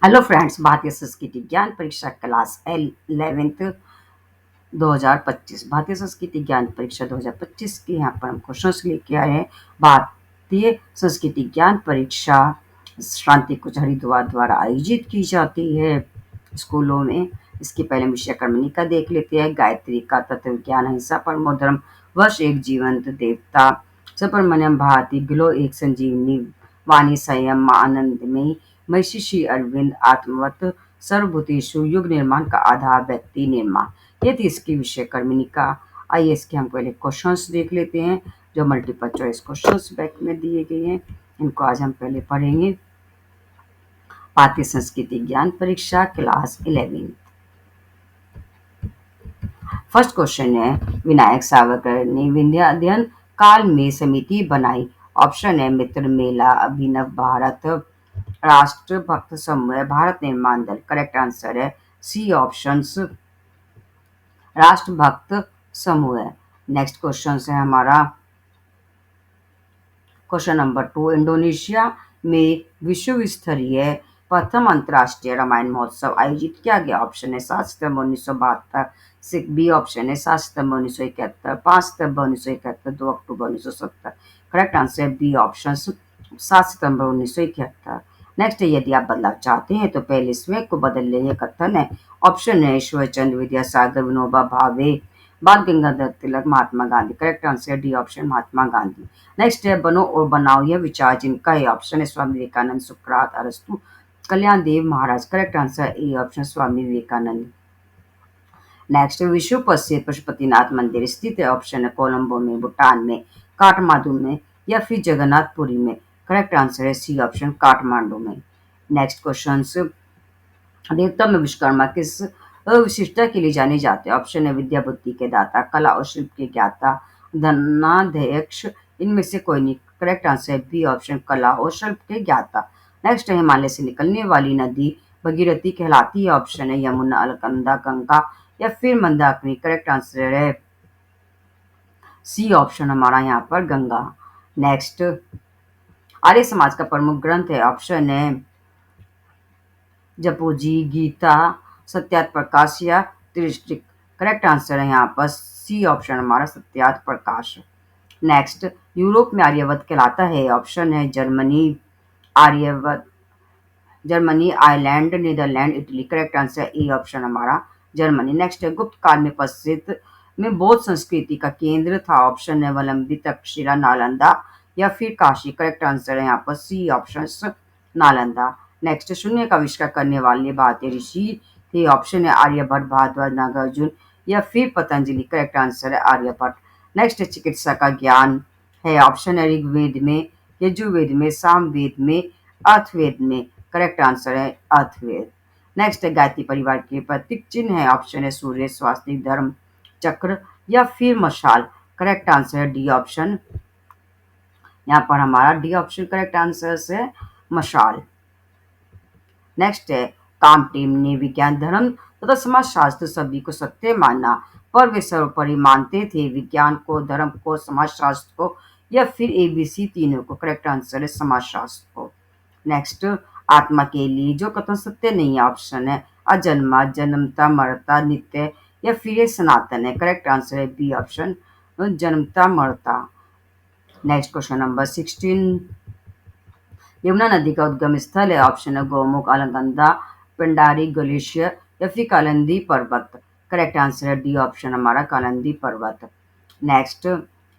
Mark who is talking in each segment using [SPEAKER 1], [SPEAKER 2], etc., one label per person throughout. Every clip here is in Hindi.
[SPEAKER 1] हेलो फ्रेंड्स, भारतीय संस्कृति ज्ञान परीक्षा क्लास 11th 2025। भारतीय संस्कृति ज्ञान परीक्षा 2025 के यहाँ पर हम क्वेश्चंस लेके आए हैं। भारतीय संस्कृति ज्ञान परीक्षा शांति कुछ हरिद्वार द्वारा आयोजित की जाती है स्कूलों में। इसके पहले विषय क्रमणिका देख लेते हैं। गायत्री का तत्व विज्ञान, अहिंसा परमो धर्म, वर्ष एक जीवंत देवता, सुब्रमण्यम भारती, ग्लो एक संजीवनी, वाणी संयम, मां आनंदमयी, महिषी श्री अरविंद, आत्मवत, सर्वभूतेषु, युग निर्माण का आधार व्यक्ति निर्माण। ये थी इसकी विषय क्रमणिका। आइए इसके हम पहले क्वेश्चंस देख लेते हैं जो मल्टीपल चॉइस क्वेश्चंस बैक में दिए गए हैं। इनको आज हम पहले पढ़ेंगे। भारतीय संस्कृति ज्ञान परीक्षा क्लास 11। फर्स्ट क्वेश्चन है, विनायक सावरकर ने विंध्य अध्ययन काल में समिति बनाई। ऑप्शन है मित्र मेला, अभिनव भारत, राष्ट्र भक्त समूह, भारत निर्माण दल। करेक्ट आंसर है सी ऑप्शन, राष्ट्र भक्त समूह है। नेक्स्ट क्वेश्चन है हमारा क्वेश्चन नंबर 2, इंडोनेशिया में विश्व स्तरीय प्रथम अंतर्राष्ट्रीय रामायण महोत्सव आयोजित किया गया। ऑप्शन है 7 सितंबर 1972, बी ऑप्शन है 7 सितंबर 1971, 5 सितंबर 1971, 2 अक्टूबर 1970। करेक्ट आंसर है बी ऑप्शन, 7 सितंबर 1971। नेक्स्ट है, यदि आप बदलाव चाहते हैं तो पहले स्वयं को बदल लेने कथन है। ऑप्शन है Ishwar Chandra Vidyasagar, Vinoba Bhave, Bal Gangadhar Tilak, Mahatma Gandhi. Correct answer D option, Mahatma Gandhi. Next है, बनो और बनाओ यह विचार जिनका है। ऑप्शन है स्वामी विवेकानंद, सुकरात, अरस्तु, Kalyan Dev Maharaj. Correct answer A option, Swami Vivekananda. Next, विश्व प्रसिद्ध पशुपतिनाथ मंदिर स्थित है। ऑप्शन है कोलंबो में, भूटान में, काठमांडू में या फिर जगन्नाथपुरी में। करेक्ट आंसर है सी ऑप्शन, काठमांडू में। नेक्स्ट क्वेश्चन, देवता में विश्वकर्मा किस विशिष्टता के लिए जाने जाते हैं। ऑप्शन है विद्या बुद्धि के दाता, कला और शिल्प के ज्ञाता, धनाध्यक्ष, इनमें से कोई नहीं। करेक्ट आंसर है बी ऑप्शन, कला और शिल्प के ज्ञाता। नेक्स्ट है, हिमालय से निकलने वाली नदी भगीरथी कहलाती है। ऑप्शन है यमुना, अलकनंदा, गंगा या फिर मंदाकिनी। करेक्ट आंसर है सी ऑप्शन, हमारा यहाँ पर गंगा। नेक्स्ट, आर्य समाज का प्रमुख ग्रंथ है। ऑप्शन है जपोजी, गीता, सत्यार्थ प्रकाश या त्रिष्टिक। करेक्ट आंसर है यहाँ पर सी ऑप्शन, हमारा सत्यार्थ प्रकाश। नेक्स्ट, यूरोप में आर्यवत कहलाता है। ऑप्शन है Germany, Aryavarta, Germany, Ireland, Netherland, Italy. Correct answer A option, हमारा जर्मनी। नेक्स्ट है, गुप्त काल में प्रसिद्ध में बौद्ध संस्कृति का केंद्र था। ऑप्शन है वलंबी, तक्षशिला, नालंदा या फिर काशी। करेक्ट आंसर है यहाँ पर सी ऑप्शन, नालंदा। नेक्स्ट, शून्य का आविष्कार करने वाले भारतीय ऋषि थे। ऑप्शन है आर्यभट्ट, भारद्वाज, नागार्जुन या फिर पतंजलि। करेक्ट आंसर है आर्यभट्ट। नेक्स्ट, चिकित्सा का ज्ञान है। ऑप्शन है ऋग्वेद में, यजुर्वेद में, सामवेद में, अथर्ववेद में। करेक्ट आंसर है अथर्ववेद। नेक्स्ट है, गायत्री परिवार के प्रतीक चिन्ह है। ऑप्शन है सूर्य, स्वास्तिक, धर्म चक्र या फिर मशाल। करेक्ट आंसर है डी ऑप्शन, यहाँ पर हमारा डी ऑप्शन करेक्ट आंसर है मशाल। नेक्स्ट है, कामटेम ने विज्ञान, धर्म तथा समाज शास्त्र सभी को सत्य माना, पर वे सर्वोपरि मानते थे विज्ञान को, धर्म को, समाज शास्त्र को या फिर एबीसी तीनों को। करेक्ट आंसर है समाज शास्त्र को। नेक्स्ट, आत्मा के लिए जो कथन सत्य नहीं है। ऑप्शन है अजन्मा, जन्मता, मरता, नित्य या फिर ये सनातन है। करेक्ट आंसर है बी ऑप्शन, जन्मता मरता। नेक्स्ट क्वेश्चन नंबर 16, यमुना नदी का उद्गम स्थल है। ऑप्शन है गोमुख, अलकनंदा, पिंडारी, ग्लेशियर या फिर कालिंदी पर्वत। करेक्ट आंसर है डी ऑप्शन, हमारा कालिंदी पर्वत। नेक्स्ट,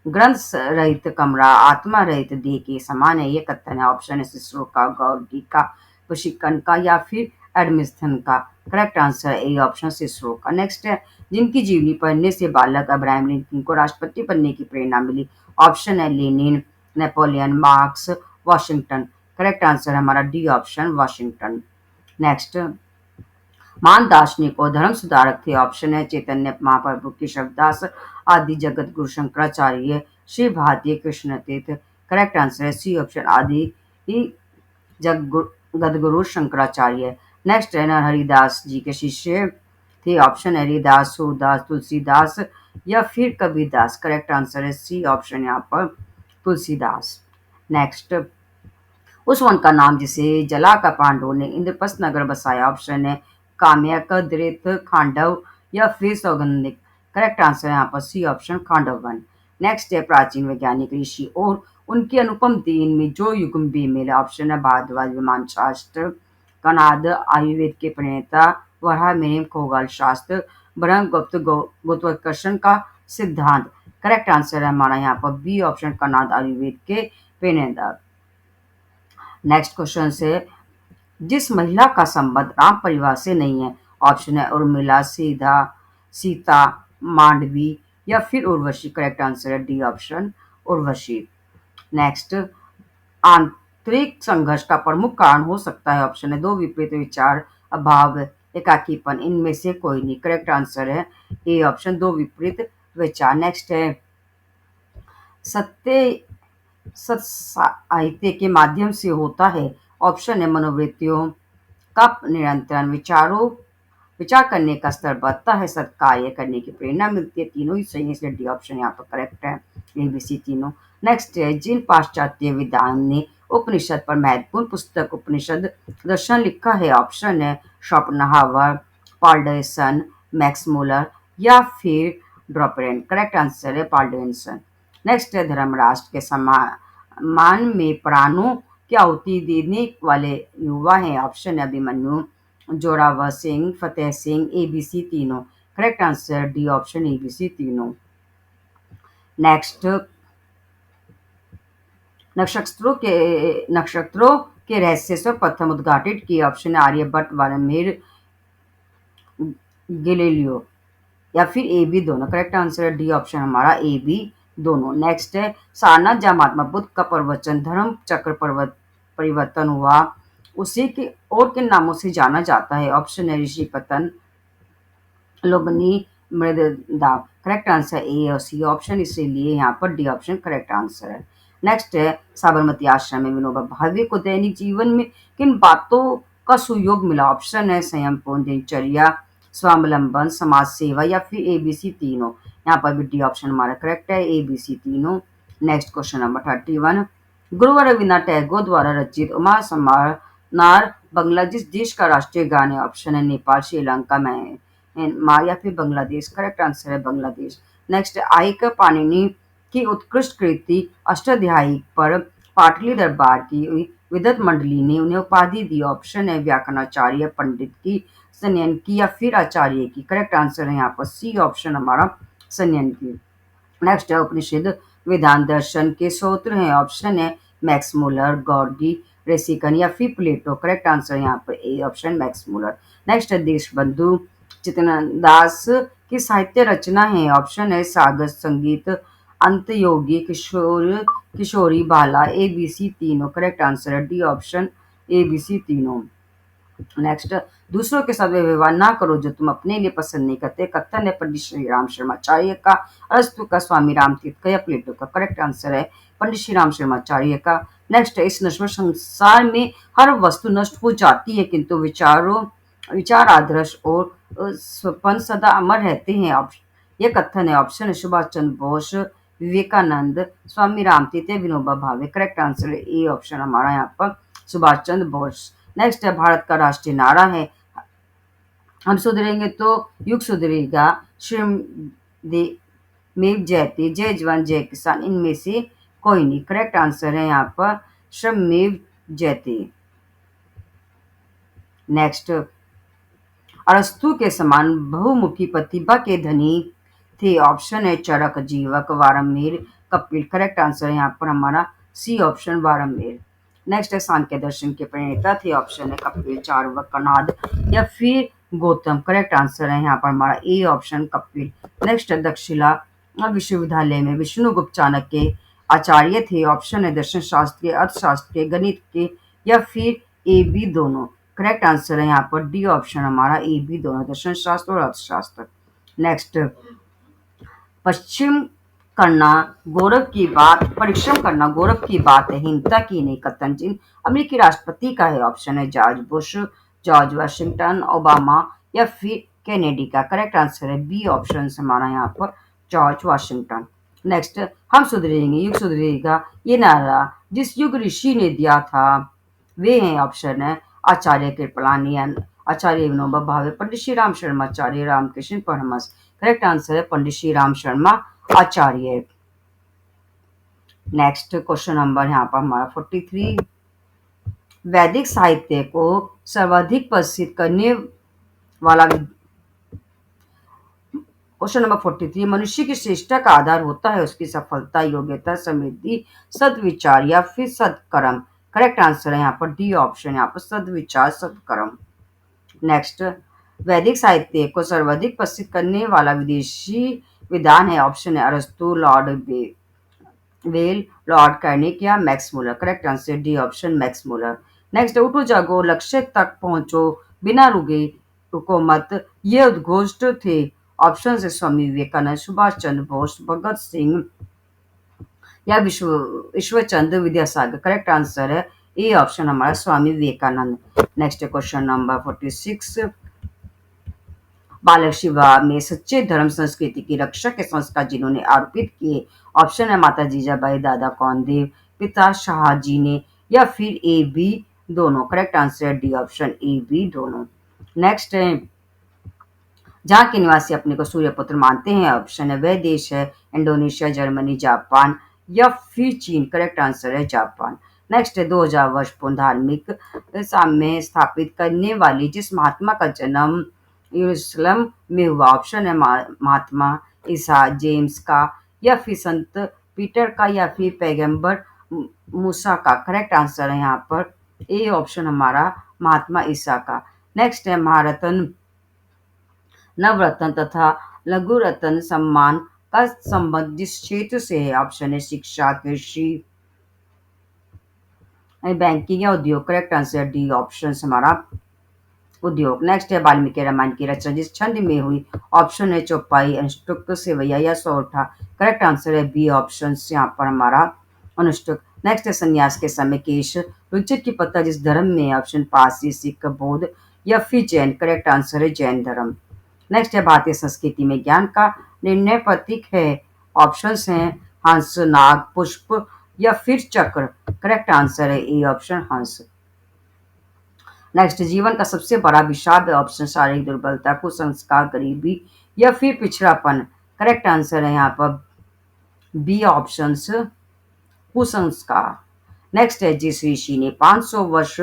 [SPEAKER 1] ग्रंथ रहित कमरा आत्मा रहित देह के समान है, ये कथन है। ऑप्शन है सिसरो का, गौरगी का, प्रशिक्षण का या फिर एडमिस्थन का। करेक्ट आंसर है ए ऑप्शन, सिसरो का। नेक्स्ट है, जिनकी जीवनी पढ़ने से बालक अब्राहम लिंकन को राष्ट्रपति बनने की प्रेरणा मिली। ऑप्शन है Lenin, Napoleon, marks, Washington. Correct answer हमारा डी ऑप्शन, वॉशिंगटन। नेक्स्ट, महान दार्शनिक और धर्म सुधारक थे। ऑप्शन है चैतन्य महाप्रभु, केशवदास आदि, जगत गुरु शंकराचार्य, श्री भारतीय कृष्ण तीर्थ। करेक्ट आंसर है सी ऑप्शन, आदि जगत गुरु शंकराचार्य। नेक्स्ट है, हरिदास जी के शिष्य थे। ऑप्शन है हरिदास, सूरदास, तुलसीदास या फिर कबीरदास। करेक्ट आंसर है सी ऑप्शन, यहाँ पर तुलसीदास। नेक्स्ट, उस वन का नाम जिसे जलाकर पांडवों ने इंद्रप्रस्थ नगर बसाया। ऑप्शन है काम्यक, दृत, खांडव या फिर सौगंधिक। करेक्ट आंसर है यहाँ पर C option Khandav Van. Next है प्राचीन वैज्ञानिक ऋषि और उनकी अनुपम तीन में जो युग्म बी मिला। ऑप्शन है भारद्वाज विमान शास्त्र, कणाद आयुर्वेद के प्रणेता, वराहमिहिर खगोल शास्त्र, ब्रह्मगुप्त गुरुत्वाकर्षण का सिद्धांत। करेक्ट आंसर है हमारा यहाँ पर बी ऑप्शन कणाद आयुर्वेद के प्रणेता। नेक्स्ट क्वेश्चन से जिस महिला का संबंध राम परिवार से नहीं है। ऑप्शन है उर्मिला, सीधा, सीता, मांडवी या फिर उर्वशी। करेक्ट आंसर है डी ऑप्शन उर्वशी। नेक्स्ट आंतरिक संघर्ष का प्रमुख कारण हो सकता है। ऑप्शन है दो विपरीत विचार, अभाव, एकाकीपन, इनमें से कोई नहीं। करेक्ट आंसर है ए ऑप्शन दो विपरीत विचार। नेक्स्ट है सत्य सत साहित्य के माध्यम से होता है। ऑप्शन है मनोवृत्तियों का नियंत्रण, विचार करने का स्तर बढ़ता है, सत्कार्य करने की प्रेरणा मिलती है। तीनों ही सही है, इसलिए डी ऑप्शन यहाँ पर करेक्ट है। एबीसी तीनों। नेक्स्ट है जिन पाश्चात्य विद्वान ने उपनिषद पर महत्वपूर्ण पुस्तक उपनिषद दर्शन लिखा है। ऑप्शन है शोपेनहावर, पाल्डर्सन, मैक्स मूलर या फिर ड्रॉपरेन। करेक्ट आंसर है पाल्डर्सन। नेक्स्ट है धर्मराष्ट्र के सम्मान में प्राणों की आहुति देने वाले युवा हैं। ऑप्शन है अभिमन्यु, जोरावर सिंह, फतेह सिंह, एबीसी तीनों। Correct answer D option ABC तीनों। नेक्स्ट नक्षत्रों के रहस्य से प्रथम उद्घाटित किए। ऑप्शन आर्यभट्ट, वारमेर, गैलीलियो या फिर ए बी दोनों। करेक्ट आंसर है डी ऑप्शन हमारा ए बी दोनों। नेक्स्ट है सारनाथ जहाँ महात्मा बुद्ध का प्रवचन धर्म चक्र परिवर्तन हुआ उसी के और किन नामों से जाना जाता है। ऑप्शन है ऋषि पतन, लोबनी, मृददाव। करेक्ट आंसर ए और सी ऑप्शन, इसीलिए यहाँ पर डी ऑप्शन करेक्ट आंसर है। नेक्स्ट है साबरमती आश्रम में विनोबा भावे को दैनिक जीवन में किन बातों का सुयोग मिला। ऑप्शन है संयमपूर्ण दिनचर्या, स्वावलंबन, समाज सेवा या फिर एबीसी तीनों। यहाँ पर भी डी ऑप्शन हमारा करेक्ट है, एबीसी तीनों। नेक्स्ट क्वेश्चन नंबर 31 गुरुवर रविन्द्रनाथ टैगोर द्वारा रचित उमा समानार बांग्लादेश देश का राष्ट्रीय गान है। ऑप्शन है नेपाल, श्रीलंका, म्यांमार या फिर बांग्लादेश। करेक्ट आंसर है बांग्लादेश। नेक्स्ट आयकर पाणिनि की उत्कृष्ट कृति अष्टाध्यायी पर पाटली दरबार की विद्वत मंडली ने उन्हें उपाधि दी। ऑप्शन है व्याकरणाचार्य, पंडित की, संयन की या फिर आचार्य की। करेक्ट आंसर है यहाँ पर सी ऑप्शन हमारा संयन की। नेक्स्ट है उपनिषद वेदांत दर्शन के सूत्र हैं। ऑप्शन है मैक्स मूलर, गॉर्गी, रेसिकन या फिर प्लेटो। करेक्ट आंसर यहाँ पर A option Max Muller. Next है देशबंधु चित्तनदास की साहित्य रचना है। ऑप्शन है सागर संगीत, अंतयोगी, किशोरी बाला, एबीसी तीनों। करेक्ट आंसर है डी ऑप्शन एबीसी तीनों। नेक्स्ट दूसरों के साथ व्यवहार ना करो जो तुम अपने लिए पसंद नहीं करते। कथन है पंडित श्री राम शर्माचार्य का, अरस्तु का, स्वामी रामतीर्थ का या प्लेटो का। करेक्ट आंसर है पंडित श्री राम शर्माचार्य का। नेक्स्ट है इस नश्वर संसार में हर वस्तु नष्ट हो जाती है किंतु विचार, आदर्श और स्वप्न सदा अमर रहते हैं। यह कथन है। ऑप्शन है सुभाष चंद्र बोस, विवेकानंद, स्वामी रामतीर्थ, विनोबा भावे। करेक्ट आंसर है ए ऑप्शन हमारा यहाँ पर सुभाष चंद्र बोस। नेक्स्ट है भारत का राष्ट्रीय नारा है हम सुधरेंगे तो युग सुधरेगा, श्रम में जयते, जय जवान जय किसान, इनमें से कोई नहीं। करेक्ट आंसर है यहाँ पर श्रम में जयते। नेक्स्ट अरस्तु के समान बहुमुखी प्रतिभा के धनी थे। ऑप्शन है चरक, जीवक, वारमेर, कपिल। करेक्ट आंसर है यहाँ पर हमारा सी ऑप्शन वारमेर। नेक्स्ट है सांख्य दर्शन के प्रणेता थे। ऑप्शन है कपिल, चार्वाक, कणाद या फिर गौतम। करेक्ट आंसर है यहाँ पर हमारा ए ऑप्शन कपिल। नेक्स्ट है दक्षिला विश्वविद्यालय में विष्णुगुप्त चाणक्य आचार्य थे। ऑप्शन है दर्शन शास्त्र के, अर्थशास्त्र के, गणित के या फिर ए बी दोनों। करेक्ट आंसर है यहाँ पर डी ऑप्शन हमारा ए बी दोनों, दर्शन शास्त्र और अर्थशास्त्र। नेक्स्ट पश्चिम करना गौरव की बात, परिश्रम करना गौरव की बात है, हिंसा की नहीं। कथन चिन्ह अमेरिकी राष्ट्रपति का है। ऑप्शन है George Bush, George Washington, Obama या फिर कैनेडी का। करेक्ट आंसर है बी ऑप्शन हमारा यहाँ पर जॉर्ज वाशिंगटन। नेक्स्ट हम सुधरेंगे युग सुधरेगा ये नारा जिस युग ऋषि ने दिया था वे हैं ऑप्शन है आचार्य कृपलानी, आचार्य विनोबा भावे, पंडित श्री राम शर्मा आचार्य, रामकृष्ण परमहंस। करेक्ट आंसर है पंडित Shri Ram Sharma Acharya. Next question number यहाँ पर हमारा 43। वैदिक साहित्य को सर्वाधिक प्रसिद्ध करने वाला, क्वेश्चन नंबर 43, मनुष्य की श्रेष्ठता का आधार होता है उसकी सफलता, योग्यता, समृद्धि, सद्विचार या फिर सत्कर्म। करेक्ट आंसर है यहाँ पर डी ऑप्शन, यहाँ पर सद्विचार सत्कर्म। नेक्स्ट, वैदिक साहित्य को सर्वाधिक प्रसिद्ध करने वाला विदेशी विद्वान है, ऑप्शन है अरस्तु, लॉर्ड वेल, लॉर्ड कार्नेगी या Max Muller. Correct answer D option Max Muller. Next, उठो जागो लक्ष्य तक पहुंचो बिना रुको मत, ये उद्घोष थे, ऑप्शन है स्वामी विवेकानंद, सुभाष चंद्र बोस, भगत सिंह या ईश्वरचंद विद्यासागर। करेक्ट आंसर है ए ऑप्शन हमारा स्वामी विवेकानंद। नेक्स्ट क्वेश्चन नंबर 46, बालक शिवा में सच्चे धर्म संस्कृति की रक्षा के संस्कार जिन्होंने आरोपित किए, ऑप्शन है माता जीजाबाई, दादा कौंदेव, पिता शाहजी ने या फिर ए बी दोनों। Correct answer D option A B दोनों। नेक्स्ट है जहाँ के निवासी अपने को सूर्यपुत्र मानते हैं, ऑप्शन है वह देश है इंडोनेशिया, जर्मनी, जापान या फिर चीन। करेक्ट आंसर है जापान। नेक्स्ट है 2000 वर्ष पूर्ण धार्मिक साम्य स्थापित करने वाली जिस महात्मा का जन्म यरूशलेम में हुआ, ऑप्शन है महात्मा ईसा, जेम्स का या फिर संत पीटर का या फिर पैगंबर मूसा का। करेक्ट आंसर है यहाँ पर ए ऑप्शन हमारा महात्मा ईसा का। नेक्स्ट है महारत्न, नवरत्न तथा लघु रत्न सम्मान का संबंध जिस क्षेत्र से है, ऑप्शन है शिक्षा, कृषि, बैंकिंग या उद्योग। करेक्ट आंसर डी ऑप्शन हमारा उद्योग। नेक्स्ट है वाल्मीकि रामायण की रचना जिस छंद में हुई, ऑप्शन है चौपाई, अनुष्टुप, सेवैया या सौठा। करेक्ट आंसर है बी ऑप्शन यहाँ पर हमारा अनुष्टुप। नेक्स्ट है संन्यास के समय केश रुचिर की पत्ता जिस धर्म में, ऑप्शन पारसी, सिख, बौद्ध या फिर जैन। करेक्ट आंसर है जैन धर्म। नेक्स्ट है भारतीय संस्कृति में ज्ञान का निर्णय प्रतीक है, ऑप्शंस हैं हंस, नाग, पुष्प या फिर चक्र। करेक्ट आंसर है ए ऑप्शन हंस। नेक्स्ट, जीवन का सबसे बड़ा विषाद है, ऑप्शन शारीरिक दुर्बलता, कुसंस्कार, गरीबी या फिर पिछड़ापन। करेक्ट आंसर है यहाँ पर बी ऑप्शन कुसंस्कार। नेक्स्ट है जिस ऋषि ने 500 वर्ष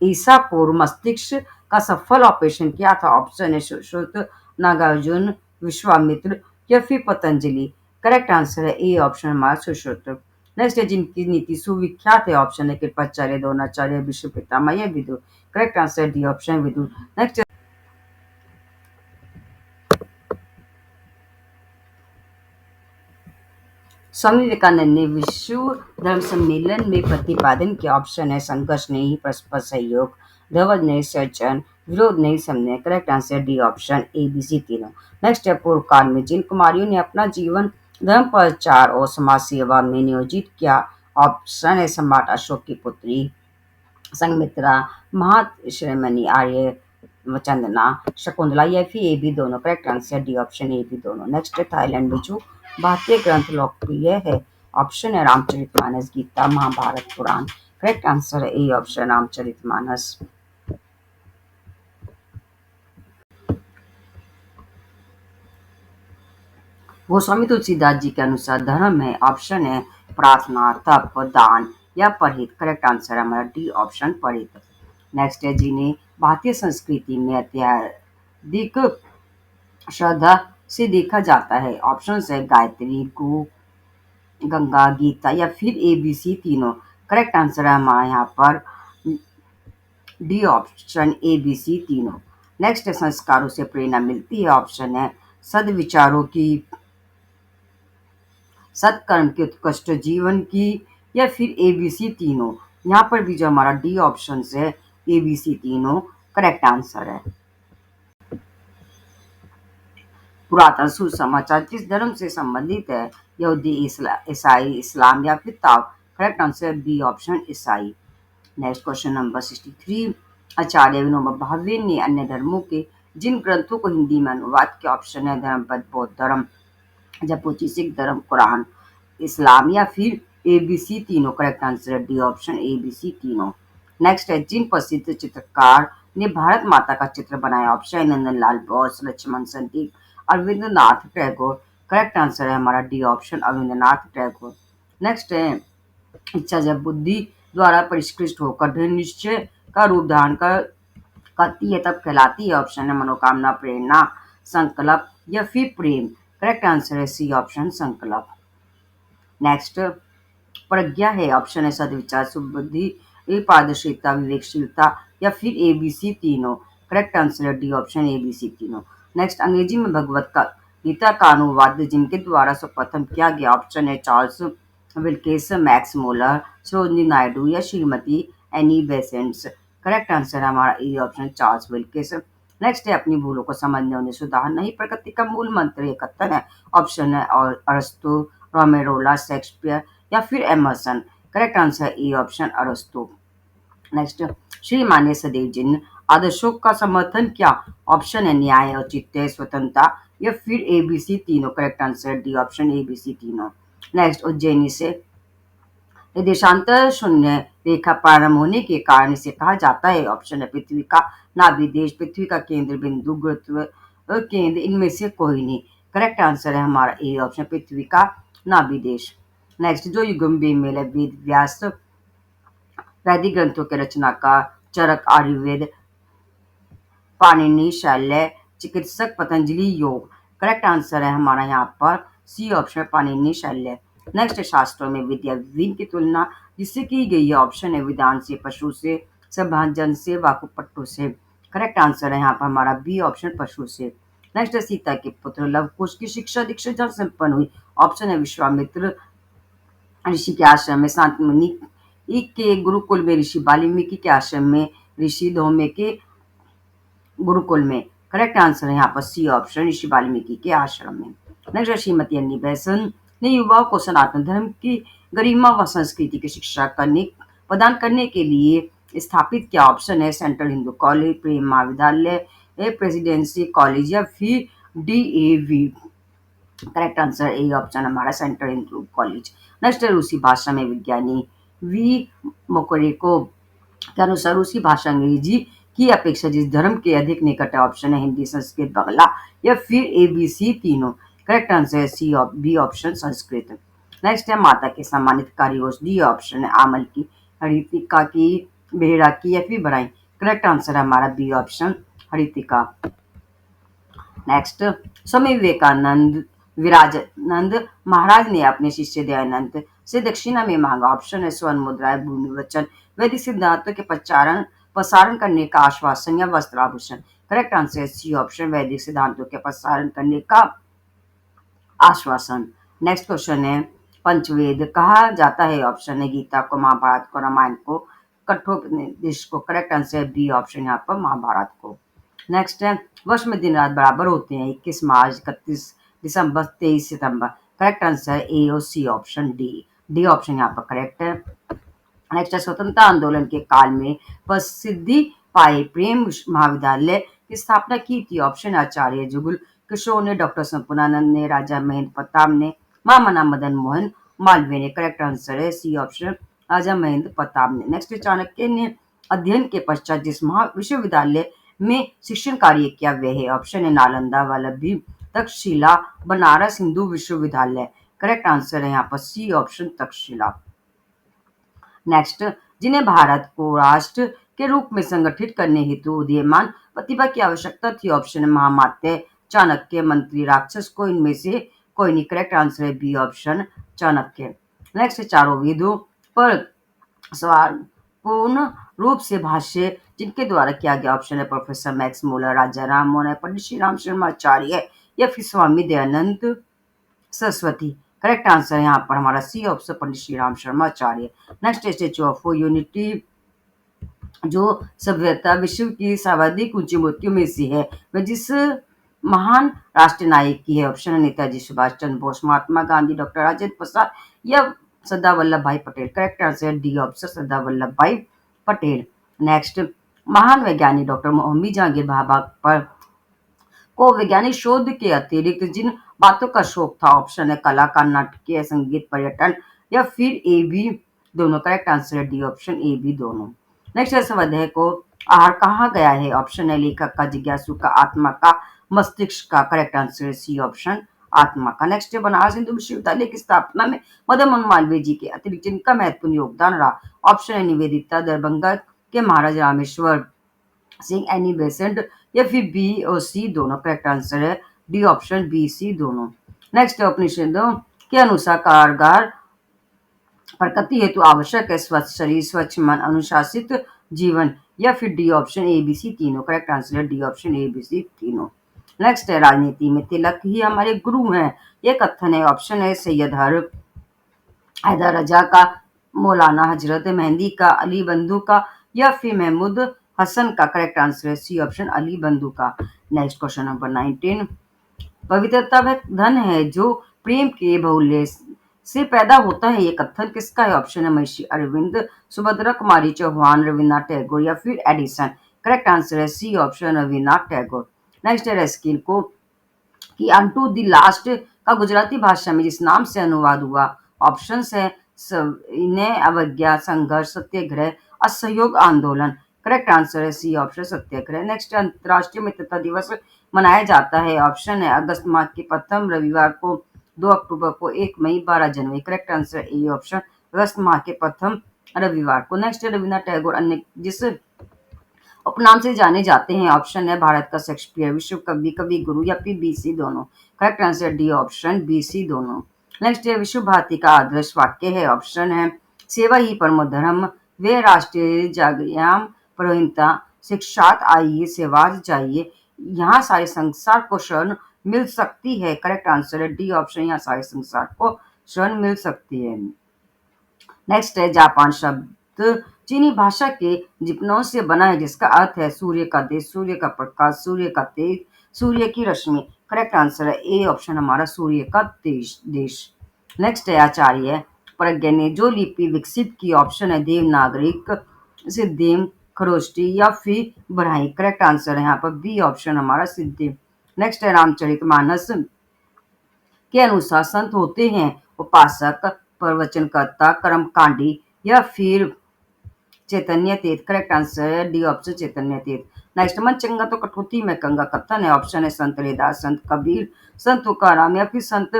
[SPEAKER 1] ईसा पूर्व मस्तिष्क का सफल ऑपरेशन किया था, ऑप्शन है सुश्रुत, नागार्जुन, विश्वामित्र या फिर पतंजलि। करेक्ट आंसर है ए ऑप्शन हमारा सुश्रुत। नेक्स्ट है जिनकी नीति सुविख्यात है, ऑप्शन है कृपाचार्य, द्रोणाचार्य, विश्व पितामह या Vidur. Correct answer D option Vidur. Next, Swami Vivekananda ने विश्व धर्म सम्मेलन में प्रतिपादन किया, ऑप्शन है संघर्ष नहीं परस्पर सहयोग, ध्वज नहीं सृजन, विरोध नहीं समन्वय। Correct answer D option A B C तीनों। नेक्स्ट है पूर्व काल में जिन कुमारियों ने अपना जीवन धर्म प्रचार और समाज सेवा में नियोजित किया, ऑप्शन है सम्राट अशोक की पुत्री संघमित्रा, महाश्रेमणी, आर्य वचंदना, शकुंतला या फिर ए बी दोनों। Correct answer D option A B दोनों। नेक्स्ट है थाईलैंड में जो भारतीय ग्रंथ लोकप्रिय है, ऑप्शन है रामचरितमानस, गीता, महाभारत, पुराण। करेक्ट आंसर है ए ऑप्शन रामचरितमानस। गोस्वामी तुलसीदास जी के अनुसार धर्म है, ऑप्शन है प्रार्थना, तप, दान या परिहित। करेक्ट आंसर हमारा डी ऑप्शन परिहित। नेक्स्ट है जिन्हें भारतीय संस्कृति में अत्यधिक श्रद्धा से देखा जाता है, ऑप्शन है गायत्री, गु, गंगा, गीता या फिर ए बी सी तीनों। करेक्ट आंसर है हमारा यहाँ पर D option A B C तीनों। नेक्स्ट है संस्कारों से प्रेरणा मिलती है, ऑप्शन है सदविचारों की, सत्कर्म की, उत्कृष्ट जीवन की या फिर ए बी सी तीनों। यहाँ पर भी जो हमारा डी ऑप्शन है ए बी सी तीनों करेक्ट आंसर है। पुरातन सुसमाचार किस धर्म से संबंधित है, यहूदी, ईसाई, इस्लाम या फिर ताओ। करेक्ट आंसर बी ऑप्शन ईसाई। नेक्स्ट क्वेश्चन नंबर 63, आचार्य विनोबा भावे ने अन्य धर्मों के जिन ग्रंथों को हिंदी में अनुवाद किया, ऑप्शन है धर्मपद, बौद्ध धर्म, जपोची, सिख धर्म, कुरान, इस्लाम या फिर ए बी सी तीनों। करेक्ट आंसर है D option A B C तीनों। नेक्स्ट है, जिन प्रसिद्ध चित्रकार ने भारत माता का चित्र बनाया। ऑप्शन है नंदनलाल बोस, लक्ष्मण संदीप, अरविंद्रनाथ टैगोर। करेक्ट आंसर है हमारा डी ऑप्शन अरविंद्रनाथ टैगोर। नेक्स्ट है, इच्छा जब बुद्धि द्वारा परिष्कृत होकर दृढ़ निश्चय का रूप धारण कर करती है तब कहलाती है। ऑप्शन है मनोकामना, प्रेरणा, संकल्प या फिर प्रेम। करेक्ट आंसर है सी ऑप्शन संकल्प। नेक्स्ट, प्रज्ञा है। ऑप्शन है सदविचार, सुबुद्धि, पारदर्शिता, विवेकशीलता या फिर ए बी सी तीनों। करेक्ट आंसर है D option A B C तीनों। नेक्स्ट, अंग्रेजी में भगवत का गीता का अनुवाद जिनके द्वारा सर्वप्रथम किया गया। ऑप्शन है Charles Wilkins, Max Muller, Sarojini Naidu या Shrimati Annie Besants. Correct answer है हमारा A option Charles Wilkins. Next है, अपनी भूलों को समझने उन्हें सुधारना ही प्रकृति का मूल मंत्र है कथन है। ऑप्शन है और अरस्तु, रोमेरोला, शेक्सपियर या फिर Emerson. Correct answer A option अरस्तु। नेक्स्ट, श्री मान्य सदैव जिन आदर्शों का समर्थन किया। ऑप्शन है न्याय, औचित्य, स्वतंत्रता या फिर ए बी सी तीनों। Correct answer D option A B C तीनों। नेक्स्ट, उज्जैनी से देशांतर शून्य रेखा प्रारंभ होने के कारण इसे कहा जाता है। ऑप्शन है पृथ्वी का नाभि देश, पृथ्वी का केंद्र बिंदु, गुरुत्व केंद्र, इनमें से कोई नहीं। करेक्ट आंसर है हमारा ए ऑप्शन पृथ्वी का नाभि देश। नेक्स्ट, जो युगम बेमेल है, वेद व्यास, वैदिक ग्रंथों के रचनाकार चरक, आयुर्वेद, पाणिनि, शैल्य, चिकित्सक, पतंजलि, योग। करेक्ट आंसर है हमारा यहाँ पर सी ऑप्शन पाणिनि, शैल्य। नेक्स्ट, शास्त्रों में विद्या विभिन्न की तुलना जिससे की गई है। ऑप्शन है विधान से, पशु से, सभाजन से, वाकुपट्टू से। करेक्ट आंसर है यहाँ पर हमारा बी ऑप्शन पशु से। नेक्स्ट, सीता के पुत्र लव कुश की शिक्षा दीक्षा जहाँ संपन्न हुई। ऑप्शन है विश्वामित्र ऋषि के आश्रम में, शांत मुनि के गुरुकुल में, ऋषि वाल्मीकि के आश्रम में, ऋषि धौम्य के गुरुकुल में। करेक्ट आंसर है यहाँ पर सी ऑप्शन ऋषि वाल्मीकि के आश्रम में। नेक्स्ट, श्रीमती अन्नी बेसन ने युवाओं को सनातन धर्म की गरिमा व संस्कृति की शिक्षा प्रदान करने के लिए स्थापित किया। ऑप्शन है सेंट्रल हिंदू कॉलेज, प्रेम महाविद्यालय, प्रेसिडेंसी कॉलेज या फिर DAV। Correct answer A option हमारा सेंट्रल हिंदू कॉलेज। नेक्स्ट, रूसी भाषा में विज्ञानी वी मोकोरेको के अनुसार रूसी भाषा अंग्रेजी की अपेक्षा जिस धर्म के अधिक निकट है। ऑप्शन है हिंदी, संस्कृत, बांग्ला या फिर ए बी सी तीनों। करेक्ट आंसर है C B option Sanskrit. Next है, माता के सम्मानित कार्ययोज। डी ऑप्शन है आमल की, हरितिका की, बेहरा की या फिर बराई। करेक्ट आंसर है हमारा B option हरितिका। Next, Swami Vivekananda विराजानंद महाराज ने अपने शिष्य दयानंद से दक्षिणा में मांगा। ऑप्शन है स्वर्ण मुद्राएं, भूमि वचन, वैदिक सिद्धांतों के प्रसारण करने का आश्वासन या वस्त्राभूषण। करेक्ट आंसर है सी ऑप्शन वैदिक सिद्धांतों के प्रसारण करने का आश्वासन। नेक्स्ट क्वेश्चन है, पंचवेद कहा जाता है। ऑप्शन है गीता को, महाभारत को, रामायण को, कठोपनिषद को। करेक्ट आंसर है बी ऑप्शन यहाँ पर महाभारत को। नेक्स्ट है, वर्ष में दिन रात बराबर होते हैं। 21 मार्च, 31 दिसंबर, 23 सितंबर। करेक्ट आंसर ए और सी ऑप्शन डी ऑप्शन यहाँ पर करेक्ट है। नेक्स्ट है, स्वतंत्रता आंदोलन के काल में प्रसिद्धि पाए प्रेम महाविद्यालय की स्थापना की थी। ऑप्शन आचार्य जुगल किशोर ने, डॉक्टर संपूर्णानंद ने, राजा महेंद्र प्रताप ने, महामना मदन मोहन मालवीय ने। करेक्ट आंसर है सी ऑप्शन राजा महेंद्र प्रताप ने। नेक्स्ट, चाणक्य ने अध्ययन के पश्चात जिस विश्वविद्यालय में शिक्षण कार्य किया वह है। ऑप्शन है नालंदा, वल्लभी, तक्षशिला, बनारस हिंदू विश्वविद्यालय। करेक्ट आंसर है यहाँ पर सी ऑप्शन तक्षशिला। नेक्स्ट, जिन्हें भारत को राष्ट्र के रूप में संगठित करने हेतु उदीयमान प्रतिभा की आवश्यकता थी। ऑप्शन है महामात्य, चाणक्य, मंत्री, राक्षस को इनमें से कोई नहीं। करेक्ट आंसर है बी ऑप्शन चाणक्य। नेक्स्ट, चारों वेदों पर पूर्ण रूप से भाष्य जिनके द्वारा किया गया। ऑप्शन है professor Max Muller, Raja Ram Mohan, Pandit Shri Ram Sharma Acharya या फिर स्वामी दयानंद सरस्वती। करेक्ट आंसर है यहाँ पर हमारा C option Pandit Shri Ram Sharma Acharya. Next, statue of unity जो सभ्यता विश्व की सर्वाधिक ऊंची मूर्तियों में से है वह जिस महान राष्ट्रीय नायक की है। ऑप्शन है नेताजी सुभाष चंद्र बोस, महात्मा गांधी, डॉक्टर राजेंद्र प्रसाद या सरदार वल्लभ भाई पटेल। करेक्ट आंसर है डी ऑप्शन सरदार वल्लभ भाई पटेल। नेक्स्ट, महान वैज्ञानिक डॉक्टर मोहम्मद जहांगीर भाभा पर को वैज्ञानिक शोध के अतिरिक्त जिन बातों का शौक था। ऑप्शन है कला का, नाटकीय, संगीत, पर्यटन या फिर ए बी दोनों? करेक्ट आंसर है डी ऑप्शन ए बी दोनों। नेक्स्ट है स्वाध्याय को आहार कहा गया है? ऑप्शन है लेखक का, जिज्ञासु का, आत्मा का, मस्तिष्क का। करेक्ट आंसर है सी ऑप्शन आत्मा का। नेक्स्ट है बनारस हिंदू विश्वविद्यालय की स्थापना में मदन मोहन मालवीय जी के अतिरिक्त जिनका महत्वपूर्ण योगदान रहा? ऑप्शन है निवेदिता, दरभंगा के महाराज रामेश्वर सिंह, एनी बेसेंट या फिर बी और सी दोनों? करेक्ट आंसर है डी ऑप्शन बी सी दोनों। नेक्स्ट है उपनिषदों के अनुसार कारगर प्रकृति हेतु आवश्यक है स्वस्थ शरीर, स्वच्छ मन, अनुशासित जीवन या फिर D option A B C तीनों? करेक्ट आंसर है D option A B C तीनों। नेक्स्ट है राजनीति में तिलक ही हमारे गुरु हैं, ये कथन है। ऑप्शन है सैयद हैदर रजा का, मौलाना हजरत मेहंदी का, अली बंधु का या फिर महमूद हसन का? करेक्ट आंसर है सी ऑप्शन अली बंधु का। नेक्स्ट क्वेश्चन नंबर 19, पवित्रता वह धन है जो प्रेम के बहुल्य से पैदा होता है, ये कथन किसका है? ऑप्शन है महर्षि अरविंद, सुभद्रा कुमारी चौहान, रविन्द्रनाथ टैगोर या फिर एडिसन? करेक्ट आंसर है C option Rabindranath Tagore. Next है रेस्किन को कि अनटू द लास्ट का गुजराती भाषा में जिस नाम से अनुवाद हुआ? ऑप्शंस है इन्हें अवज्ञा, संघर्ष, सत्याग्रह, असहयोग आंदोलन। करेक्ट आंसर है सी ऑप्शन सत्याग्रह। नेक्स्ट अंतर्राष्ट्रीय मित्रता दिवस मनाया जाता है? ऑप्शन है अगस्त माह के प्रथम रविवार को, 2 अक्टूबर को, 1 मई, 12 जनवरी। करेक्ट आंसर ए ऑप्शन अगस्त माह के प्रथम रविवार को। नेक्स्ट है रविन्द्रनाथ टैगोर अन्य जिस उपनाम से जाने जाते हैं? ऑप्शन है भारत का शेक्सपियर, विश्व कवि, कवि गुरु या फिर बी सी दोनों? Correct answer D option B C दोनों। नेक्स्ट है विश्व भारती का आदर्श वाक्य है? ऑप्शन है सेवा ही परमो धर्म, वे राष्ट्रीय जागृयाम परहिता, शिक्षात आइए सेवा चाहिए, यहाँ सारे संसार को शरण मिल सकती है? करेक्ट आंसर है डी ऑप्शन, यहाँ सारे संसार को शरण मिल सकती है। नेक्स्ट है जापान शब्द चीनी भाषा के जिप्नों से बना है जिसका अर्थ है सूर्य का देश, सूर्य का प्रकाश, सूर्य का तेज, सूर्य की रश्मि। करेक्ट आंसर है ए ऑप्शन हमारा सूर्य का देश। नेक्स्ट है आचार्य प्रज्ञा ने जो लिपि विकसित की? ऑप्शन है देवनागरिक, सिद्धिम, खरोष्टी या फिर बरहाई? करेक्ट आंसर है यहाँ पर बी ऑप्शन हमारा सिद्धिम। नेक्स्ट है रामचरितमानस के अनुसार संत होते हैं उपासक, प्रवचनकर्ता, कर्मकांडी या फिर चैतन्य तीर्थ? करेक्ट आंसर है डी ऑप्शन चैतन्य तीर्थ। नेक्स्ट मन चंगा तो कठौती में कंगा कथन है? ऑप्शन है संत रविदास, संत कबीर, संत तुकाराम या फिर संत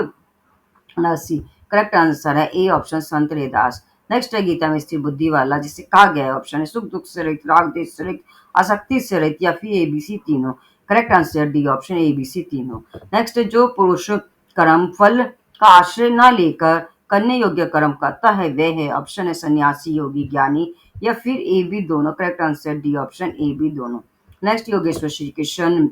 [SPEAKER 1] नरसी? करेक्ट आंसर है A option Sant Ravidas. Next है गीता में स्थिर बुद्धि वाला जिसे कहा गया है? ऑप्शन है सुख दुख से रहित, राग देश से रहित, आसक्ति से रहित या फिर एबीसी तीनों? Correct answer D option ABC तीनों। नेक्स्ट जो पुरुष कर्म फल का आश्रय न लेकर करने योग्य कर्म करता है वह है? ऑप्शन है सन्यासी, योगी, ज्ञानी या फिर ए बी दोनों? Correct answer D option A B दोनों। नेक्स्ट योगेश्वर श्री कृष्ण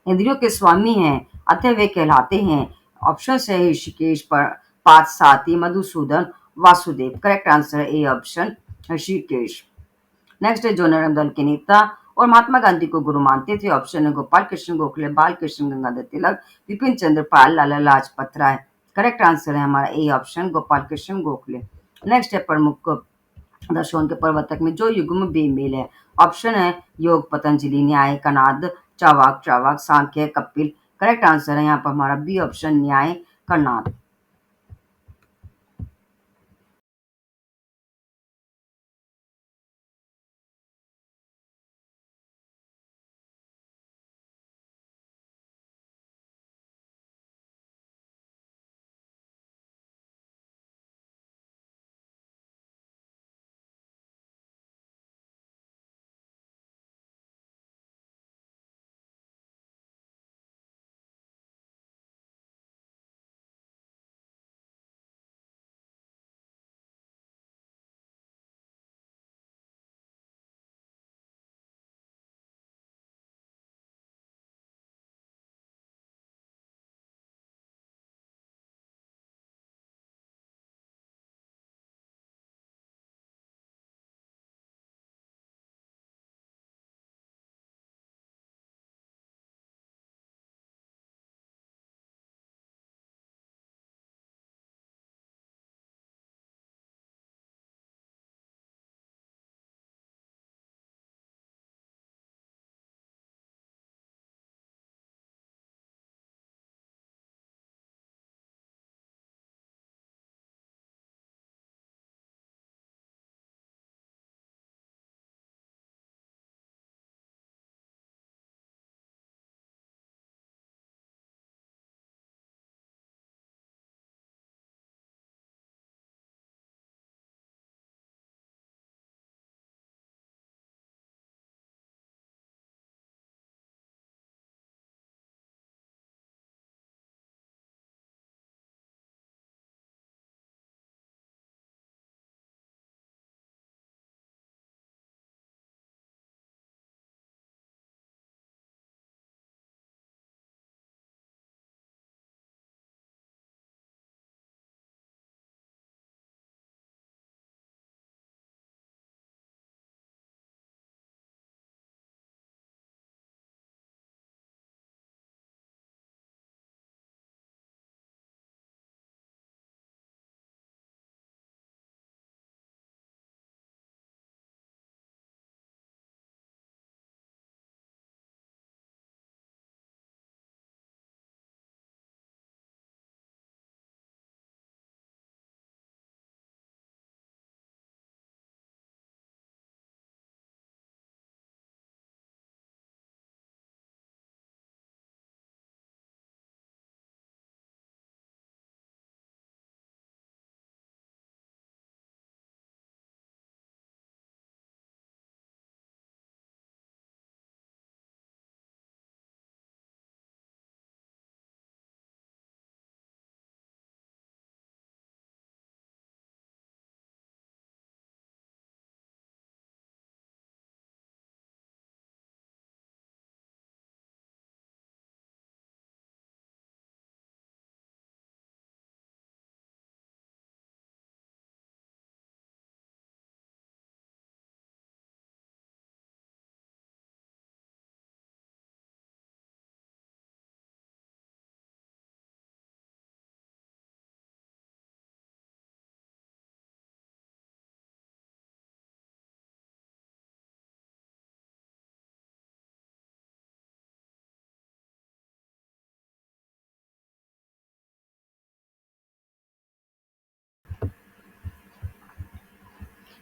[SPEAKER 1] इंद्रियों के स्वामी हैं अतः वे कहलाते हैं? ऑप्शन है ऋषिकेश, पार्थ सारथी, मधुसूदन, वासुदेव? करेक्ट आंसर है ए ऑप्शन ऋषिकेश। नेक्स्ट है जो नरम दल के नेता और महात्मा गांधी को गुरु मानते थे? ऑप्शन है गोपाल कृष्ण गोखले, बाल कृष्ण गंगाधर तिलक, विपिन चंद्र पाल, लाला लाजपत राय? करेक्ट आंसर है हमारा A option Gopal Krishna Gokhale. Next है प्रमुख दर्शकों के प्रवर्तक में जो युग्म बेमेल है? ऑप्शन है योग, पतंजलि, न्याय, कनाद, चावाक, सांख्य, कपिल? करेक्ट आंसर है यहाँ पर हमारा बी ऑप्शन न्याय, कनाद।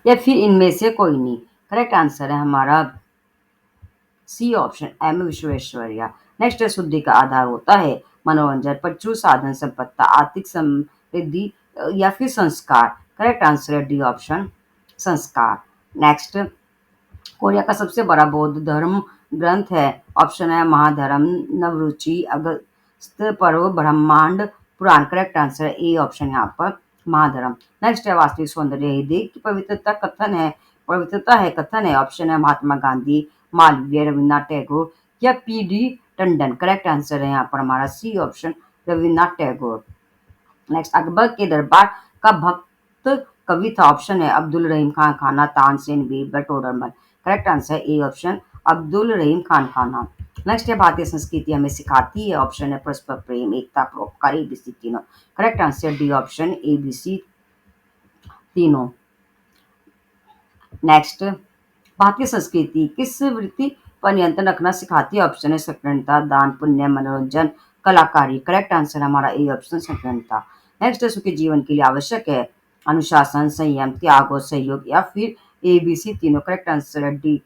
[SPEAKER 1] या फिर इनमें से कोई नहीं। करेक्ट आंसर है हमारा C option M Visvesvaraya. Next है शुद्धि का आधार होता है मनोरंजन, प्रचुर साधन संपत्ति, आर्थिक समृद्धि या फिर संस्कार। करेक्ट आंसर है डी ऑप्शन संस्कार। नेक्स्ट, कोरिया का सबसे बड़ा बौद्ध धर्म ग्रंथ है। ऑप्शन है महाधर्म, नवरुचि, अगस्त्य पर्व, ब्रह्मांड पुराण। करेक्ट आंसर है ए ऑप्शन यहाँ पर महाधर्म। नेक्स्ट है वास्तविक सौंदर्य ही देह की पवित्रता है कथन है। ऑप्शन है महात्मा गांधी, मालवीय, रविन्द्रनाथ टैगोर या P D Tandon. Correct answer है यहाँ पर हमारा C option Rabindranath Tagore. Next, Akbar के दरबार का भक्त कवि था। ऑप्शन है अब्दुल रहीम खान खाना, तानसेन, बीरबल, टोडरमल। करेक्ट आंसर है ए ऑप्शन अब्दुल रहीम खान खाना। नेक्स्ट है भारतीय संस्कृति हमें सिखाती है। ऑप्शन है परस्पर प्रेम, एकता, परोपकार, एबीसी तीनों। Correct answer D option ABC तीनों। नेक्स्ट, भारतीय संस्कृति किस वृत्ति पर नियंत्रण रखना सिखाती है। ऑप्शन है सक्रियता, दान पुण्य, मनोरंजन, कलाकारी। करेक्ट आंसर हमारा ए ऑप्शन सक्रियता। नेक्स्ट है सुखी जीवन के लिए आवश्यक है अनुशासन, संयम, त्याग और सहयोग या फिर ए बी सी तीनों। करेक्ट आंसर है D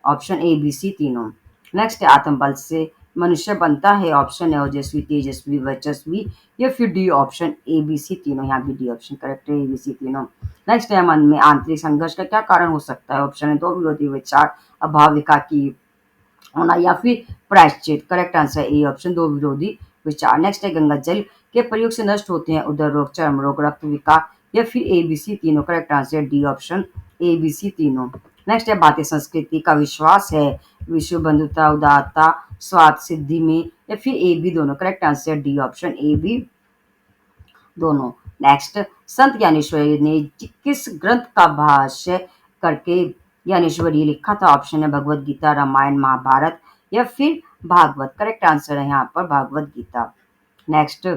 [SPEAKER 1] option A B C तीनों। नेक्स्ट है आत्मबल से मनुष्य बनता है। ऑप्शन है ओजस्वी, तेजस्वी, वर्चस्वी या फिर D option A B C तीनों। यहाँ भी डी ऑप्शन करेक्ट है, ए बी सी तीनों। नेक्स्ट है मन में आंतरिक संघर्ष का क्या कारण हो सकता है। ऑप्शन है दो विरोधी विचार, अभाव एकाकी होना या फिर प्रायश्चित। करेक्ट आंसर ए ऑप्शन दो विरोधी विचार। नेक्स्ट है गंगा जल के प्रयोग से नष्ट होते हैं उदर रोग, चर्म रोग, रक्त विकार या फिर ए बी सी तीनों। Correct answer D option A B C तीनों। नेक्स्ट है भारतीय संस्कृति का विश्वास है विश्व बंधुता, उदारता, स्वार्थ सिद्धि में या फिर ए बी दोनों। Correct answer D option A B दोनों। नेक्स्ट, संत ज्ञानेश्वरी ने किस ग्रंथ का भाष्य करके ज्ञानेश्वरी लिखा था। ऑप्शन है भगवत गीता, रामायण, महाभारत या फिर भागवत। करेक्ट आंसर है यहाँ पर भागवत गीता। नेक्स्ट,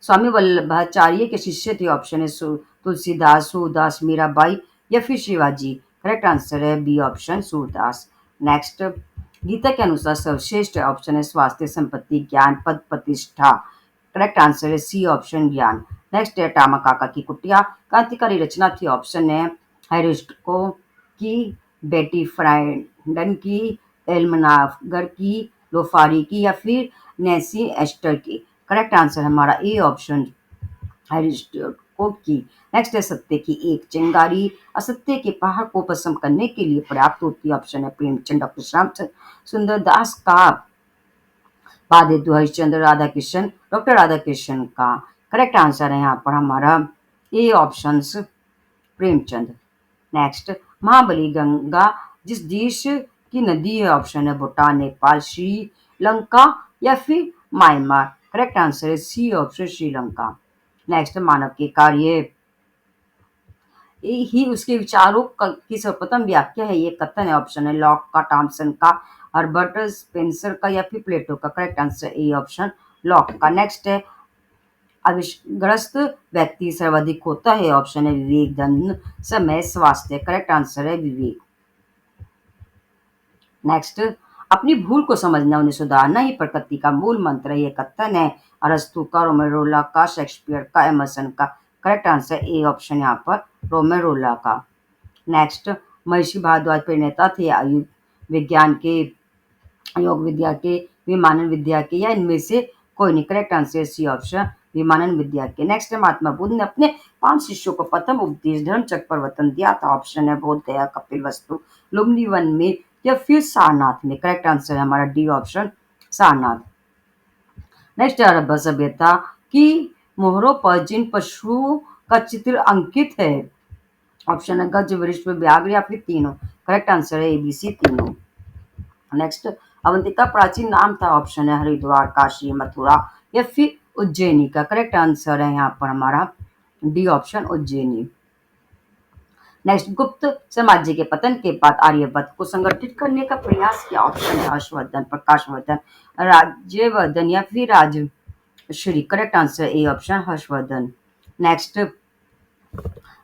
[SPEAKER 1] स्वामी वल्लभाचार्य के शिष्य थे। ऑप्शन है तुलसीदास, सूरदास, मीराबाई या फिर शिवाजी। करेक्ट आंसर है B option Surdas. Next, Gita के अनुसार सर्वश्रेष्ठ ऑप्शन है स्वास्थ्य, संपत्ति, ज्ञान, पद, प्रतिष्ठा। करेक्ट आंसर है सी ऑप्शन ज्ञान। नेक्स्ट है टामा काका की कुटिया क्रांतिकारी रचना थी। ऑप्शन है हैरिस्टको की, बेटी फ्राइडन की, एल्मनागर की, लोफारी की या फिर नेसी एस्टर की। करेक्ट आंसर हमारा ए ऑप्शन हैरिस्टको की। नेक्स्ट है सत्य की एक चिंगारी असत्य के पहाड़ को भस्म करने के लिए पर्याप्त होती है। ऑप्शन है प्रेमचंद, डॉक्टर श्यामचंद्र सुंदर दास का, बादेदु हरिश्चंद्र, राधा कृष्ण, डॉक्टर राधा कृष्ण का। करेक्ट आंसर है यहाँ पर हमारा ए ऑप्शन प्रेमचंद। नेक्स्ट, महाबली गंगा जिस देश की नदी है। ऑप्शन है भूटान, नेपाल, श्रीलंका या फिर म्यांमार। करेक्ट आंसर है सी ऑप्शन श्रीलंका। नेक्स्ट, मानव के कार्य ही उसके विचारों की सर्वप्रथम व्याख्या है। ये कथन है। ऑप्शन है लॉक का, थॉमसन का, हर्बर्ट स्पेंसर का या फिर प्लेटो का। Correct answer A option lock का। नेक्स्ट है अविग्रस्त व्यक्ति सर्वाधिक होता है। ऑप्शन है विवेक, धन, समय, स्वास्थ्य। करेक्ट आंसर है विवेक। नेक्स्ट, अपनी भूल को समझना उन्हें सुधारना ही प्रकृति का मूल मंत्र है। ये कथन है अरस्तु का, रोमेरोला का, शेक्सपियर का, एमर्सन का। करेक्ट आंसर ए ऑप्शन यहाँ पर रोमेरोला का। नेक्स्ट, महर्षि भारद्वाज प्रणेता थे आयु विज्ञान के, योग विद्या के, विमानन विद्या के या इनमें से कोई नहीं। करेक्ट आंसर सी ऑप्शन विमानन विद्या के। नेक्स्ट है महात्मा बुद्ध ने अपने 5 शिष्यों को प्रथम उपदेश धर्मचक्र प्रवर्तन दिया था। ऑप्शन है बोध गया, कपिल वस्तु, लुम्बिनी वन में या फिर सारनाथ में। करेक्ट आंसर है हमारा डी ऑप्शन सारनाथ। नेक्स्ट है हड़प्पा सभ्यता की मोहरों पर जिन पशुओं का चित्र अंकित है। ऑप्शन है गज, वृषभ, व्याघ्र या फिर तीनों। करेक्ट आंसर है एबीसी तीनों। नेक्स्ट, अवंतिका प्राचीन नाम था। ऑप्शन है हरिद्वार, काशी, मथुरा या फिर उज्जैनी का। करेक्ट आंसर है यहाँ पर हमारा डी ऑप्शन उज्जैनी। नेक्स्ट, गुप्त साम्राज्य के पतन के बाद आर्यभट्ट को संगठित करने का प्रयास किया। ऑप्शन है हर्षवर्धन, प्रकाशवर्धन, राज्यवर्धन या फिर Rajshri. Correct answer A option Harshavardhan. Next,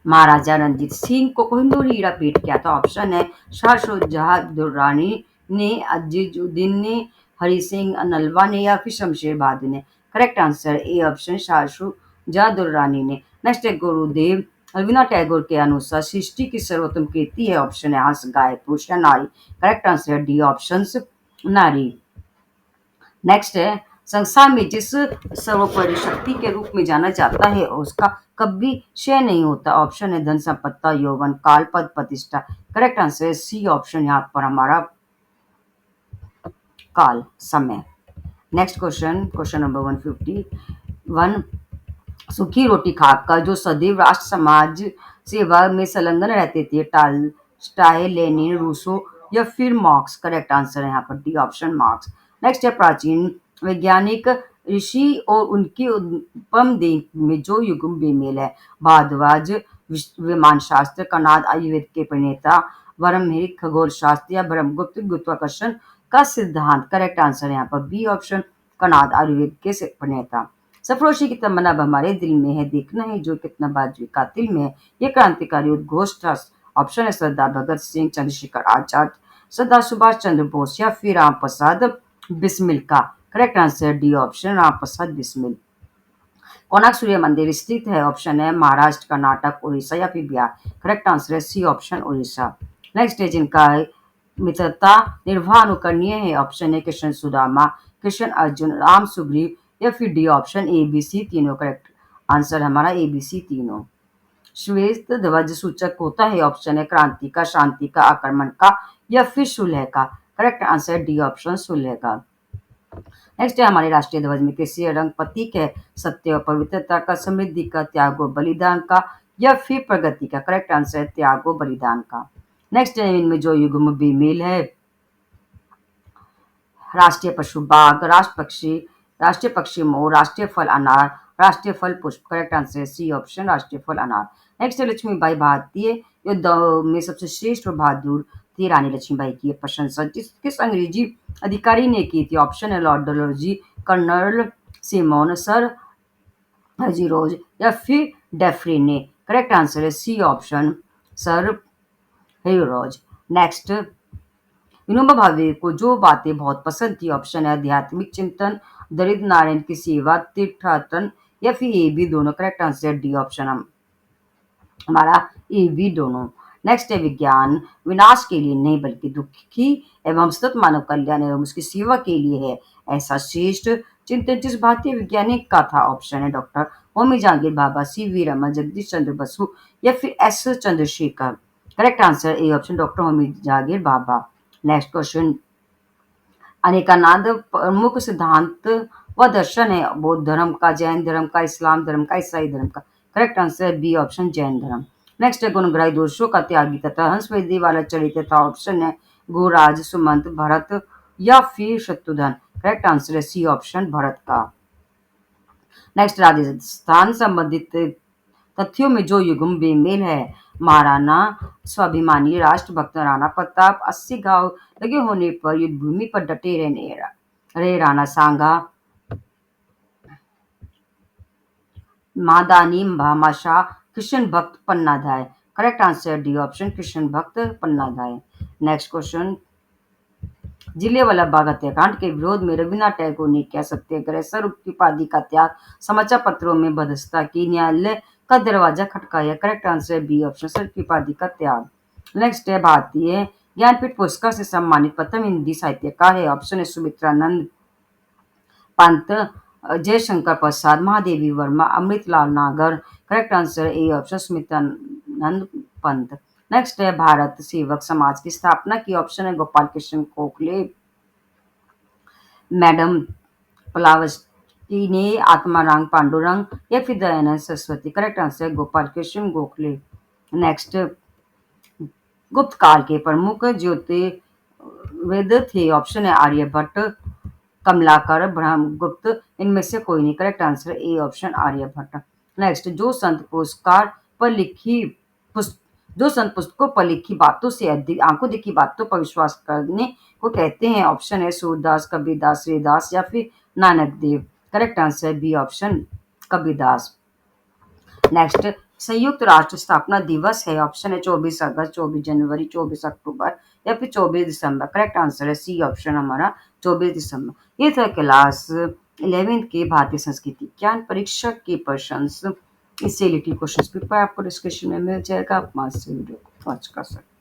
[SPEAKER 1] Maharaja Ranjit Singh को कोहिनूर हीरा भेंट किया था। ऑप्शन है शाहशुजा दुर्रानी ने, अजीजुद्दीन ने, हरि सिंह नलवा ने या फिर शमशेर बहादुर ने। Correct answer A option Shah Shuja Durrani ने। नेक्स्ट है गुरुदेव रवीना टैगोर के अनुसार सृष्टि की सर्वोत्तम कृति है ऑप्शन है हंस गाय पुरुष या नारी। करेक्ट आंसर है डी ऑप्शन नारी। नेक्स्ट है संसार में जिस सर्वोपरि शक्ति के रूप में जाना जाता है उसका कभी क्षय नहीं होता। ऑप्शन है धन संपत्ता यौवन काल पद प्रतिष्ठा। करेक्ट आंसर है सी ऑप्शन यहाँ पर हमारा काल समय। Next question question number 151। सूखी रोटी खाकर जो सदैव राष्ट्र समाज सेवा में संलग्न रहते थे टालस्टॉय लेनिन रूसो या फिर मार्क्स। करेक्ट आंसर है यहाँ पर डी ऑप्शन मार्क्स। नेक्स्ट है प्राचीन वैज्ञानिक ऋषि और उनके उपम देह में जो युग्म बेमेल है। भारद्वाज विमान शास्त्र कनाद आयुर्वेद के प्रणेता ब्रह्महिर खगोल शास्त्र या ब्रह्मगुप्त गुरुत्वाकर्षण का सिद्धांत। करेक्ट आंसर है यहाँ पर बी ऑप्शन कनाद आयुर्वेद के प्रणेता। सरफरोशी की तमन्ना अब हमारे दिल में है देखना है जो कितना बाजू कातिल में है। ये क्रांतिकारी उद्घोष था। ऑप्शन है सरदार भगत सिंह चंद्रशेखर आजाद सरदार सुभाष चंद्र बोस या फिर राम प्रसाद बिस्मिल का। Correct answer D option Ram Prasad Bismil. Konark Surya मंदिर स्थित है। ऑप्शन है महाराष्ट्र कर्नाटक उड़ीसा या फिर बिहार। करेक्ट आंसर है सी ऑप्शन उड़ीसा। नेक्स्ट है जिनका मित्रता निर्वाह अनुकरणीय है। ऑप्शन है कृष्ण सुदामा कृष्ण अर्जुन राम सुग्रीव या फिर D option A B C तीनों। करेक्ट आंसर हमारा ए बी सी तीनों। श्वेत ध्वज सूचक होता है। ऑप्शन है क्रांति का शांति का आक्रमण का या फिर सुलह का। करेक्ट आंसर डी ऑप्शन सुलह का। नेक्स्ट है हमारे राष्ट्रीय ध्वज में किसी रंग प्रतीक है। सत्य और पवित्रता का समृद्धि का त्याग और बलिदान का या फिर प्रगति का। करेक्ट आंसर है त्याग और बलिदान का। नेक्स्ट है इनमें जो युग्म बेमेल है। राष्ट्रीय पशु बाघ राष्ट्रीय पक्षी मोर राष्ट्रीय फल अनार राष्ट्रीय फल पुष्प। करेक्ट आंसर है सी ऑप्शन राष्ट्रीय फल अनार। नेक्स्ट है लक्ष्मीबाई भारतीय युद्ध में सबसे श्रेष्ठ और बहादुर थी। रानी लक्ष्मीबाई की प्रशंसा किस अंग्रेजी अधिकारी ने की थी। ऑप्शन है Lord Dalhousie colonel Simon Sir Hugh Rose या फिर डेफ्री ने। करेक्ट आंसर है C option Sir Hugh Rose. Next Vinoba Bhave को जो बातें बहुत पसंद थी। ऑप्शन है आध्यात्मिक चिंतन दरिद्र नारायण की सेवा तीर्थाटन या फिर ए बी दोनों। करेक्ट आंसर डी ऑप्शन हमारा ए बी दोनों। नेक्स्ट है विज्ञान विनाश के लिए नहीं बल्कि दुखी एवं सतत मानव कल्याण एवं उसकी सेवा के लिए है। ऐसा श्रेष्ठ चिंतन जिस भारतीय वैज्ञानिक का था। ऑप्शन है doctor Homi Jehangir Bhabha C V Raman Jagdish Chandra Basu या फिर S Chandrasekhar. Correct answer A option doctor Homi Jehangir Bhabha. Next question अनेकानाद प्रमुख सिद्धांत व दर्शन है। बौद्ध धर्म का जैन धर्म का इस्लाम धर्म का ईसाई धर्म का। Correct answer B option Jain धर्म। नेक्स्ट है गुणग्राही दोषों का त्यागी तथा हंस वेदी वाला चरित्र था। ऑप्शन है गुरुराज सुमंत भरत या फिर शत्रुघ्न। करेक्ट आंसर है सी ऑप्शन भरत का। नेक्स्ट राजस्थान संबंधित तथ्यों में जो युग्म बेमेल है। महाराणा स्वाभिमानी राष्ट्रभक्त राणा प्रताप 80 घाव लगे होने पर युद्ध भूमि पर डटे रहे राणा सांगा मादानी भामाशाह कृष्ण भक्त Pannadhai. Correct answer D option Krishna भक्त पन्नाधाय। नेक्स्ट क्वेश्चन जिले वाला बाग हत्याकांड के विरोध में रवीन्द्रनाथ टैगोर ने क्या सत्याग्रह सर उपाधि का त्याग समाचार पत्रों में बदस्ता की न्यायालय का दरवाजा खटकाया। Correct answer B option Sir उपाधि का त्याग। नेक्स्ट है भारतीय ज्ञानपीठ पुरस्कार से सम्मानित प्रथम हिंदी साहित्यकार है। ऑप्शन है सुमित्रानंद पंत जयशंकर प्रसाद महादेवी वर्मा अमृतलाल नागर। Correct answer A option Sumitranand Pant. Next है भारत सेवक समाज की स्थापना की। ऑप्शन है गोपाल कृष्ण गोखले मैडम प्लावस्की ने आत्माराम पांडुरंग या फिर Dayanand Saraswati. Correct answer Gopal Krishna Gokhale. Next गुप्त काल के प्रमुख ज्योतिर्विद थे। ऑप्शन है आर्यभट्ट कमलाकर ब्रह्मगुप्त इनमें से कोई नहीं। Correct answer A option Aryabhatta. Next जो संत पुस्तकों पर लिखी बातों से अधिक आंखों देखी बातों पर विश्वास करने को कहते हैं। ऑप्शन है सूरदास कबीरदास श्रीदास या फिर Nanak Dev. Correct answer B option Kabirdas. Next संयुक्त राष्ट्र स्थापना दिवस है। ऑप्शन है 24 अगस्त 24 जनवरी 24 अक्टूबर या फिर 24 दिसंबर। करेक्ट आंसर है सी ऑप्शन हमारा 24 दिसंबर। ये था क्लास 11 के भारतीय संस्कृति ज्ञान परीक्षा के प्रश्न इससे रिलेटेड क्वेश्चंस पेपर आपको डिस्क्रिप्शन में मिल जाएगा, आप वहाँ से वीडियो को वॉच कर सकते हैं।